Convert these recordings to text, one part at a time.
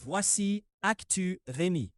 Voici Actu Rémi,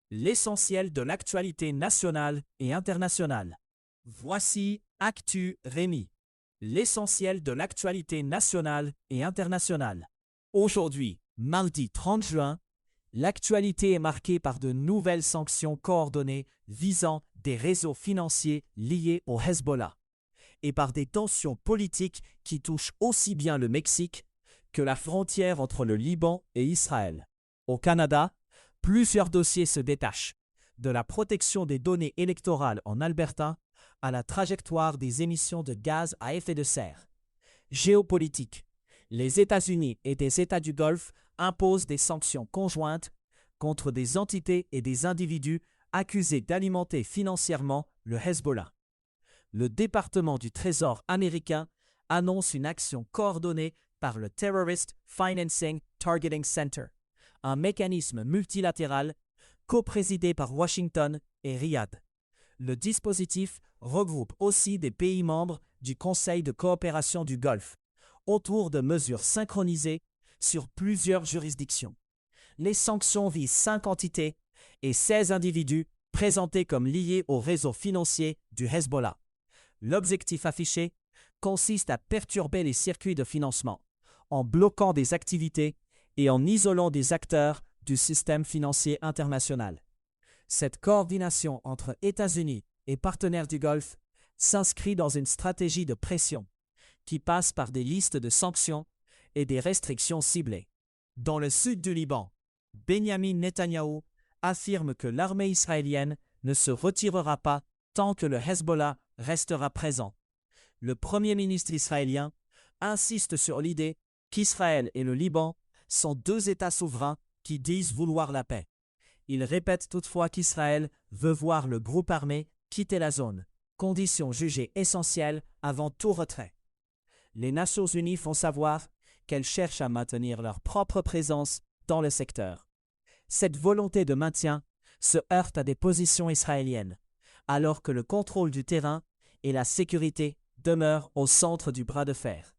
l'essentiel de l'actualité nationale et internationale. Voici Actu Rémi, l'essentiel de l'actualité nationale et internationale. Aujourd'hui, mardi 30 juin, l'actualité est marquée par de nouvelles sanctions coordonnées visant des réseaux financiers liés au Hezbollah et par des tensions politiques qui touchent aussi bien le Mexique que la frontière entre le Liban et Israël. Au Canada, plusieurs dossiers se détachent, de la protection des données électorales en Alberta à la trajectoire des émissions de gaz à effet de serre. Géopolitique. Les États-Unis et des États du Golfe imposent des sanctions conjointes contre des entités et des individus accusés d'alimenter financièrement le Hezbollah. Le département du Trésor américain annonce une action coordonnée par le Terrorist Financing Targeting Center, un mécanisme multilatéral coprésidé par Washington et Riyad. Le dispositif regroupe aussi des pays membres du Conseil de coopération du Golfe, autour de mesures synchronisées sur plusieurs juridictions. Les sanctions visent 5 entités et 16 individus présentés comme liés au réseau financier du Hezbollah. L'objectif affiché consiste à perturber les circuits de financement, en bloquant des activités et en isolant des acteurs du système financier international. Cette coordination entre États-Unis et partenaires du Golfe s'inscrit dans une stratégie de pression qui passe par des listes de sanctions et des restrictions ciblées. Dans le sud du Liban, Benyamin Netanyahou affirme que l'armée israélienne ne se retirera pas tant que le Hezbollah restera présent. Le Premier ministre israélien insiste sur l'idée qu'Israël et le Liban sont 2 États souverains qui disent vouloir la paix. Il répète toutefois qu'Israël veut voir le groupe armé quitter la zone, condition jugée essentielle avant tout retrait. Les Nations unies font savoir qu'elles cherchent à maintenir leur propre présence dans le secteur. Cette volonté de maintien se heurte à des positions israéliennes, alors que le contrôle du terrain et la sécurité demeurent au centre du bras de fer.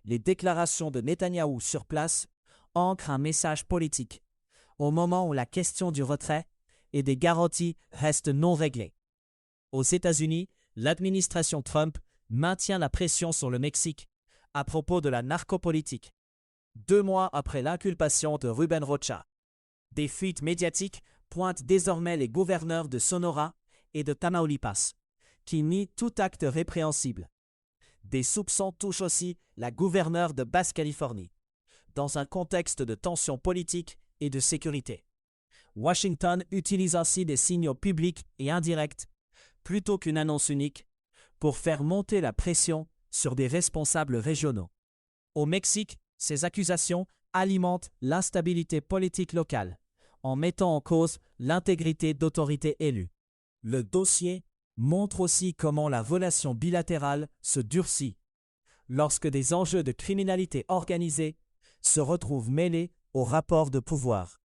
Les déclarations de Netanyahou sur place ancrent un message politique, au moment où la question du retrait et des garanties reste non réglée. Aux États-Unis, l'administration Trump maintient la pression sur le Mexique à propos de la narcopolitique. 2 mois après l'inculpation de Rubén Rocha, des fuites médiatiques pointent désormais les gouverneurs de Sonora et de Tamaulipas, qui nient tout acte répréhensible. Des soupçons touchent aussi la gouverneure de Basse-Californie, dans un contexte de tensions politiques et de sécurité. Washington utilise ainsi des signaux publics et indirects, plutôt qu'une annonce unique, pour faire monter la pression sur des responsables régionaux. Au Mexique, ces accusations alimentent l'instabilité politique locale, en mettant en cause l'intégrité d'autorités élues. Le dossier montre aussi comment la relation bilatérale se durcit lorsque des enjeux de criminalité organisée se retrouvent mêlés aux rapports de pouvoir.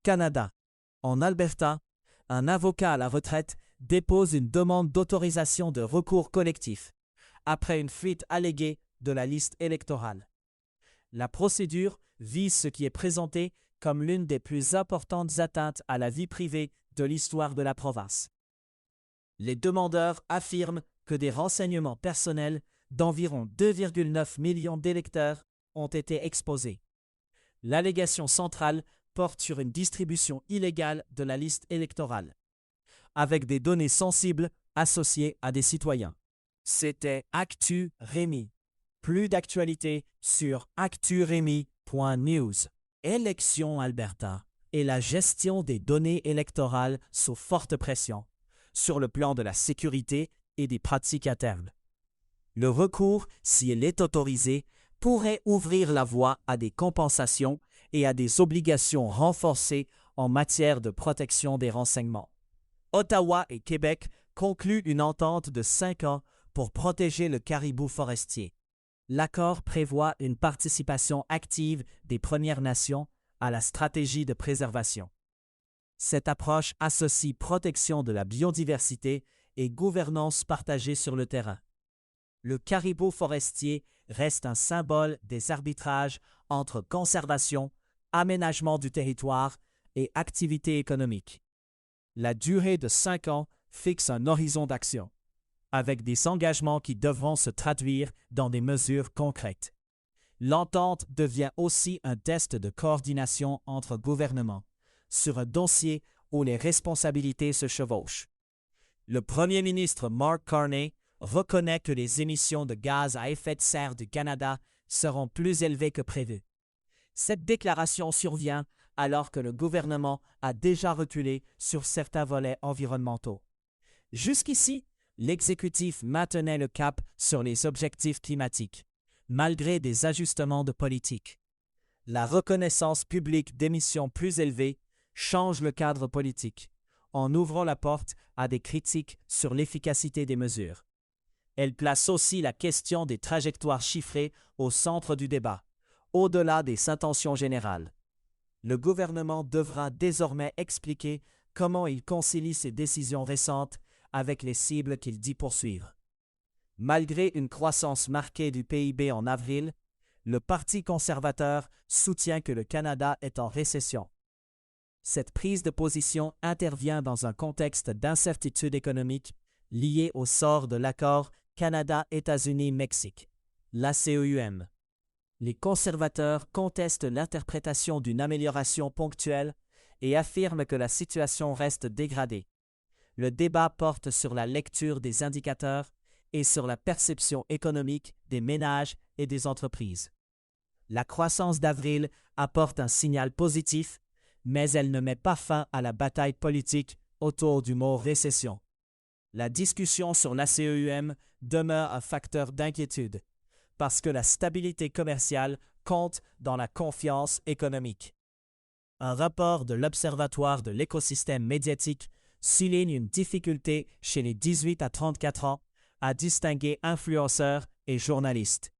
Canada. En Alberta, un avocat à la retraite dépose une demande d'autorisation de recours collectif après une fuite alléguée de la liste électorale. La procédure vise ce qui est présenté comme l'une des plus importantes atteintes à la vie privée de l'histoire de la province. Les demandeurs affirment que des renseignements personnels d'environ 2,9 millions d'électeurs ont été exposés. L'allégation centrale porte sur une distribution illégale de la liste électorale, avec des données sensibles associées à des citoyens. C'était Actu Rémi. Plus d'actualités sur acturemi.news. Élection Alberta et la gestion des données électorales sous forte pression, sur le plan de la sécurité et des pratiques internes. Le recours, si il est autorisé, pourrait ouvrir la voie à des compensations et à des obligations renforcées en matière de protection des renseignements. Ottawa et Québec concluent une entente de 5 ans pour protéger le caribou forestier. L'accord prévoit une participation active des Premières Nations à la stratégie de préservation. Cette approche associe protection de la biodiversité et gouvernance partagée sur le terrain. Le caribou forestier reste un symbole des arbitrages entre conservation, aménagement du territoire et activité économique. La durée de 5 ans fixe un horizon d'action, avec des engagements qui devront se traduire dans des mesures concrètes. L'entente devient aussi un test de coordination entre gouvernements, sur un dossier où les responsabilités se chevauchent. Le premier ministre Mark Carney reconnaît que les émissions de gaz à effet de serre du Canada seront plus élevées que prévu. Cette déclaration survient alors que le gouvernement a déjà reculé sur certains volets environnementaux. Jusqu'ici, l'exécutif maintenait le cap sur les objectifs climatiques, malgré des ajustements de politique. La reconnaissance publique d'émissions plus élevées change le cadre politique, en ouvrant la porte à des critiques sur l'efficacité des mesures. Elle place aussi la question des trajectoires chiffrées au centre du débat, au-delà des intentions générales. Le gouvernement devra désormais expliquer comment il concilie ses décisions récentes avec les cibles qu'il dit poursuivre. Malgré une croissance marquée du PIB en avril, le Parti conservateur soutient que le Canada est en récession. Cette prise de position intervient dans un contexte d'incertitude économique lié au sort de l'accord Canada-États-Unis-Mexique, l'ACEUM. Les conservateurs contestent l'interprétation d'une amélioration ponctuelle et affirment que la situation reste dégradée. Le débat porte sur la lecture des indicateurs et sur la perception économique des ménages et des entreprises. La croissance d'avril apporte un signal positif, mais elle ne met pas fin à la bataille politique autour du mot récession. La discussion sur l'ACEUM demeure un facteur d'inquiétude, parce que la stabilité commerciale compte dans la confiance économique. Un rapport de l'Observatoire de l'écosystème médiatique souligne une difficulté chez les 18 à 34 ans à distinguer influenceurs et journalistes.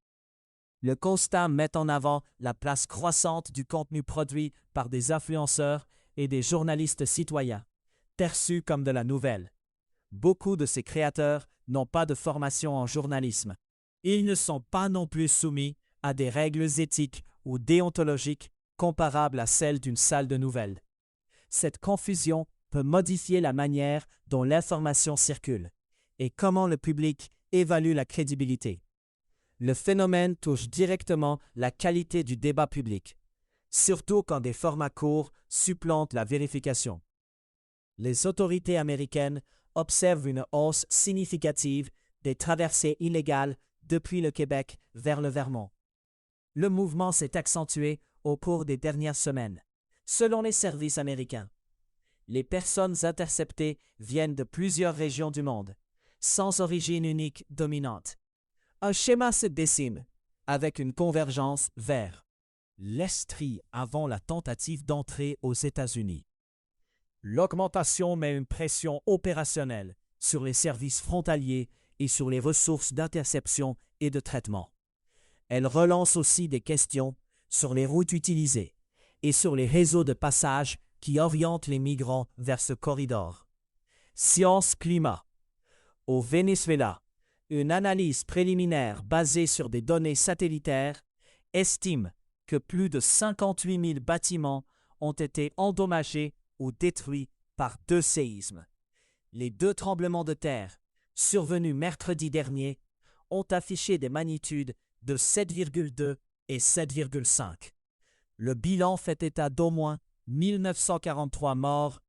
Le constat met en avant la place croissante du contenu produit par des influenceurs et des journalistes citoyens, perçus comme de la nouvelle. Beaucoup de ces créateurs n'ont pas de formation en journalisme. Ils ne sont pas non plus soumis à des règles éthiques ou déontologiques comparables à celles d'une salle de nouvelles. Cette confusion peut modifier la manière dont l'information circule et comment le public évalue la crédibilité. Le phénomène touche directement la qualité du débat public, surtout quand des formats courts supplantent la vérification. Les autorités américaines observent une hausse significative des traversées illégales depuis le Québec vers le Vermont. Le mouvement s'est accentué au cours des dernières semaines, selon les services américains. Les personnes interceptées viennent de plusieurs régions du monde, sans origine unique dominante. Un schéma se dessine, avec une convergence vers l'Estrie avant la tentative d'entrée aux États-Unis. L'augmentation met une pression opérationnelle sur les services frontaliers et sur les ressources d'interception et de traitement. Elle relance aussi des questions sur les routes utilisées et sur les réseaux de passage qui orientent les migrants vers ce corridor. Science Climat. Au Venezuela, une analyse préliminaire basée sur des données satellitaires estime que plus de 58 000 bâtiments ont été endommagés ou détruits par 2 séismes. Les 2 tremblements de terre, survenus mercredi dernier, ont affiché des magnitudes de 7,2 et 7,5. Le bilan fait état d'au moins 1943 morts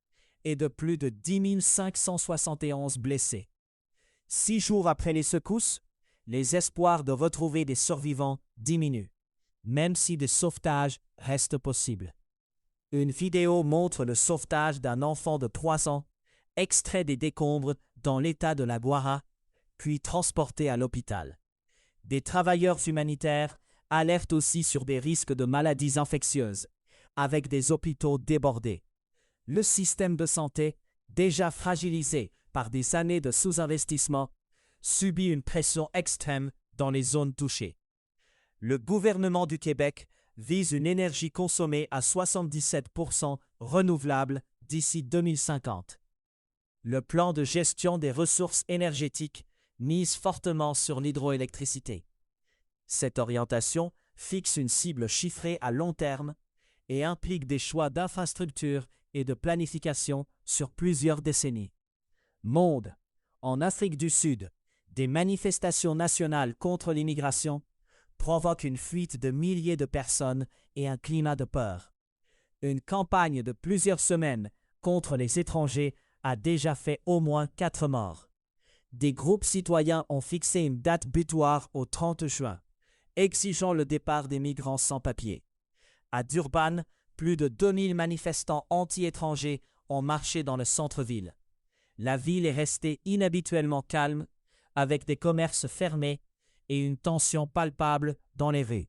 et de plus de 10 571 blessés. 6 jours après les secousses, les espoirs de retrouver des survivants diminuent, même si des sauvetages restent possibles. Une vidéo montre le sauvetage d'un enfant de 3 ans, extrait des décombres dans l'état de la Guara, puis transporté à l'hôpital. Des travailleurs humanitaires alertent aussi sur des risques de maladies infectieuses, avec des hôpitaux débordés. Le système de santé, déjà fragilisé par des années de sous-investissement, subit une pression extrême dans les zones touchées. Le gouvernement du Québec vise une énergie consommée à 77% renouvelable d'ici 2050. Le plan de gestion des ressources énergétiques mise fortement sur l'hydroélectricité. Cette orientation fixe une cible chiffrée à long terme et implique des choix d'infrastructure et de planification sur plusieurs décennies. Monde. En Afrique du Sud, des manifestations nationales contre l'immigration provoquent une fuite de milliers de personnes et un climat de peur. Une campagne de plusieurs semaines contre les étrangers a déjà fait au moins 4 morts. Des groupes citoyens ont fixé une date butoir au 30 juin, exigeant le départ des migrants sans papier. À Durban, plus de 2000 manifestants anti-étrangers ont marché dans le centre-ville. La ville est restée inhabituellement calme, avec des commerces fermés et une tension palpable dans les rues.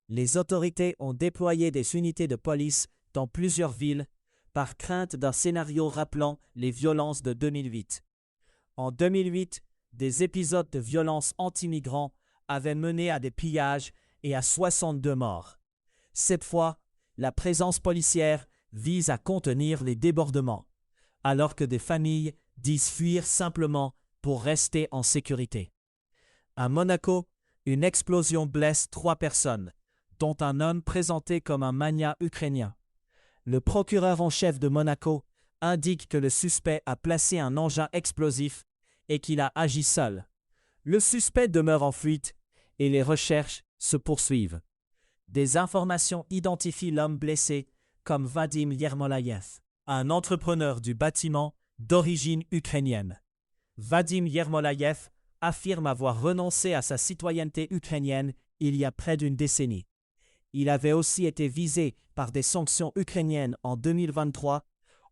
Les autorités ont déployé des unités de police dans plusieurs villes, par crainte d'un scénario rappelant les violences de 2008. En 2008, des épisodes de violence anti-migrants avaient mené à des pillages et à 62 morts. Cette fois, la présence policière vise à contenir les débordements, alors que des familles disent fuir simplement pour rester en sécurité. À Monaco, une explosion blesse 3 personnes, dont un homme présenté comme un magnat ukrainien. Le procureur en chef de Monaco indique que le suspect a placé un engin explosif et qu'il a agi seul. Le suspect demeure en fuite et les recherches se poursuivent. Des informations identifient l'homme blessé comme Vadim Yermolayev, un entrepreneur du bâtiment d'origine ukrainienne. Vadim Yermolayev affirme avoir renoncé à sa citoyenneté ukrainienne il y a près d'une décennie. Il avait aussi été visé par des sanctions ukrainiennes en 2023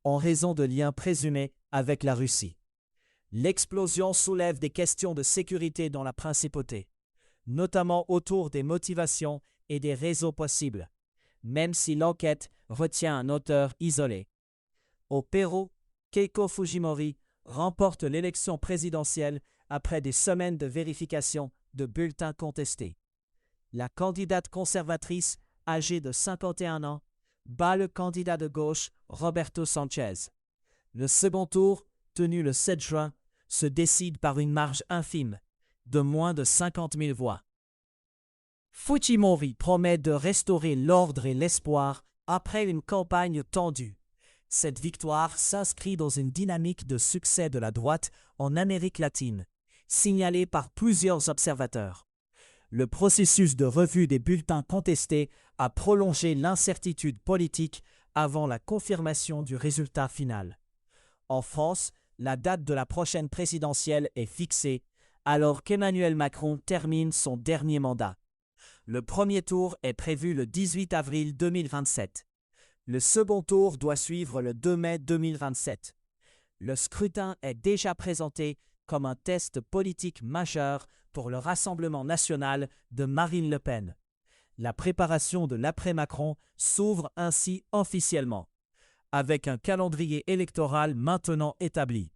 en raison de liens présumés avec la Russie. L'explosion soulève des questions de sécurité dans la principauté, notamment autour des motivations et des réseaux possibles, même si l'enquête retient un auteur isolé. Au Pérou, Keiko Fujimori remporte l'élection présidentielle après des semaines de vérification de bulletins contestés. La candidate conservatrice, âgée de 51 ans, bat le candidat de gauche, Roberto Sanchez. Le second tour, tenu le 7 juin, se décide par une marge infime, de moins de 50 000 voix. Fujimori promet de restaurer l'ordre et l'espoir après une campagne tendue. Cette victoire s'inscrit dans une dynamique de succès de la droite en Amérique latine, signalée par plusieurs observateurs. Le processus de revue des bulletins contestés a prolongé l'incertitude politique avant la confirmation du résultat final. En France, la date de la prochaine présidentielle est fixée, alors qu'Emmanuel Macron termine son dernier mandat. Le premier tour est prévu le 18 avril 2027. Le second tour doit suivre le 2 mai 2027. Le scrutin est déjà présenté comme un test politique majeur pour le Rassemblement national de Marine Le Pen. La préparation de l'après-Macron s'ouvre ainsi officiellement, avec un calendrier électoral maintenant établi.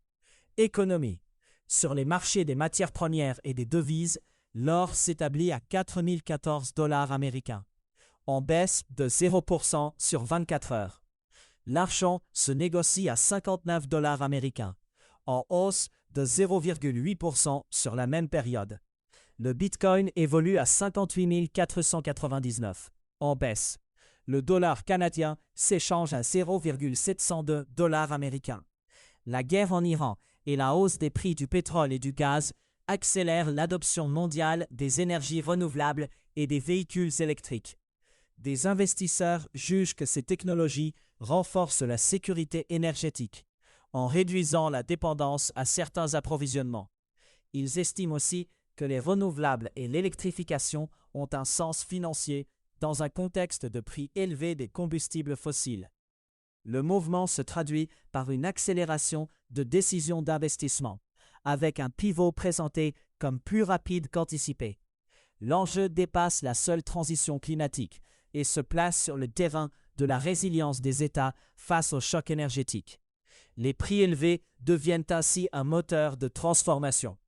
Économie. Sur les marchés des matières premières et des devises, l'or s'établit à 4 014 $ américains, en baisse de 0% sur 24 heures. L'argent se négocie à 59 $ américains, en hausse de 0,8% sur la même période. Le Bitcoin évolue à 58 499, en baisse. Le dollar canadien s'échange à 0,702 $ américains. La guerre en Iran et la hausse des prix du pétrole et du gaz accélèrent l'adoption mondiale des énergies renouvelables et des véhicules électriques. Des investisseurs jugent que ces technologies renforcent la sécurité énergétique en réduisant la dépendance à certains approvisionnements. Ils estiment aussi que les renouvelables et l'électrification ont un sens financier dans un contexte de prix élevés des combustibles fossiles. Le mouvement se traduit par une accélération de décisions d'investissement, avec un pivot présenté comme plus rapide qu'anticipé. L'enjeu dépasse la seule transition climatique et se place sur le terrain de la résilience des États face au choc énergétique. Les prix élevés deviennent ainsi un moteur de transformation,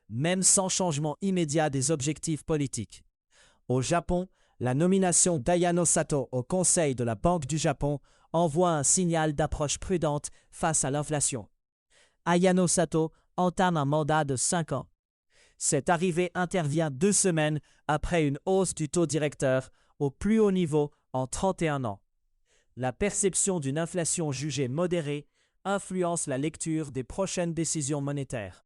même sans changement immédiat des objectifs politiques. Au Japon, la nomination d'Ayano Sato au Conseil de la Banque du Japon envoie un signal d'approche prudente face à l'inflation. Ayano Sato entame un mandat de 5 ans. Cette arrivée intervient 2 semaines après une hausse du taux directeur au plus haut niveau en 31 ans. La perception d'une inflation jugée modérée influence la lecture des prochaines décisions monétaires.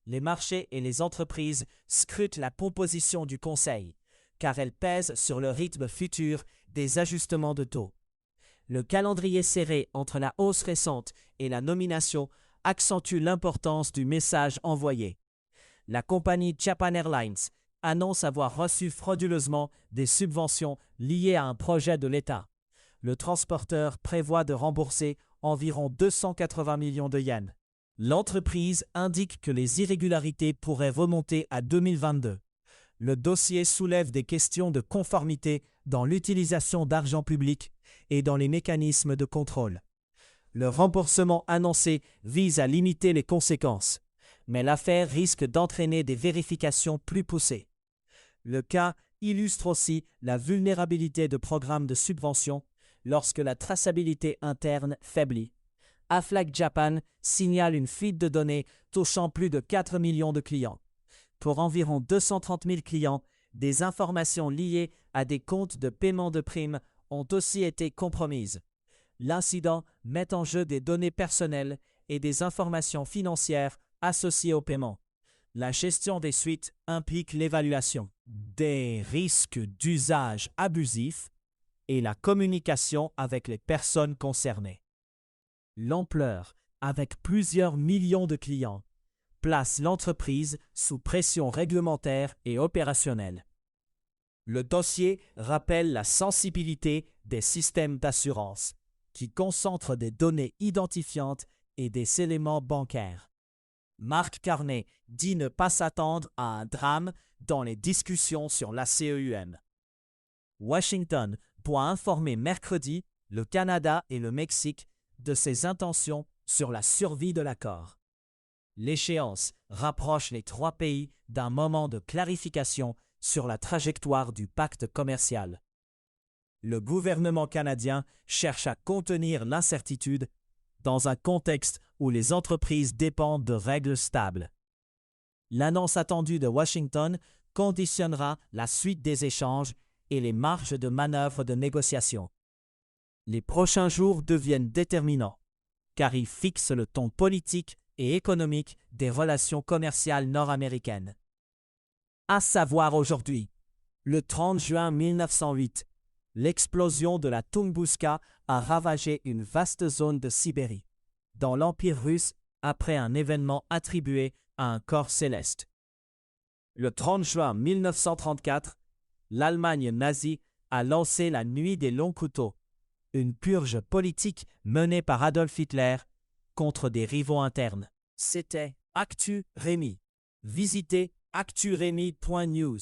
Les marchés et les entreprises scrutent la composition du Conseil, car elle pèse sur le rythme futur des ajustements de taux. Le calendrier serré entre la hausse récente et la nomination accentue l'importance du message envoyé. La compagnie Japan Airlines annonce avoir reçu frauduleusement des subventions liées à un projet de l'État. Le transporteur prévoit de rembourser environ 280 millions de yens. L'entreprise indique que les irrégularités pourraient remonter à 2022. Le dossier soulève des questions de conformité dans l'utilisation d'argent public et dans les mécanismes de contrôle. Le remboursement annoncé vise à limiter les conséquences, mais l'affaire risque d'entraîner des vérifications plus poussées. Le cas illustre aussi la vulnérabilité de programmes de subvention lorsque la traçabilité interne faiblit. Aflac Japan signale une fuite de données touchant plus de 4 millions de clients. Pour environ 230 000 clients, des informations liées à des comptes de paiement de primes ont aussi été compromises. L'incident met en jeu des données personnelles et des informations financières associées au paiement. La gestion des suites implique l'évaluation des risques d'usage abusif et la communication avec les personnes concernées. L'ampleur, avec plusieurs millions de clients, place l'entreprise sous pression réglementaire et opérationnelle. Le dossier rappelle la sensibilité des systèmes d'assurance, qui concentrent des données identifiantes et des éléments bancaires. Mark Carney dit ne pas s'attendre à un drame dans les discussions sur l'ACEUM. Washington doit informer mercredi le Canada et le Mexique de ses intentions sur la survie de l'accord. L'échéance rapproche les trois pays d'un moment de clarification sur la trajectoire du pacte commercial. Le gouvernement canadien cherche à contenir l'incertitude dans un contexte où les entreprises dépendent de règles stables. L'annonce attendue de Washington conditionnera la suite des échanges et les marges de manœuvre de négociation. Les prochains jours deviennent déterminants, car ils fixent le ton politique et économique des relations commerciales nord-américaines. À savoir aujourd'hui, le 30 juin 1908, l'explosion de la Tunguska a ravagé une vaste zone de Sibérie, dans l'Empire russe après un événement attribué à un corps céleste. Le 30 juin 1934, l'Allemagne nazie a lancé la Nuit des longs couteaux, une purge politique menée par Adolf Hitler contre des rivaux internes. C'était Actu Rémi. Visitez acturemi.news.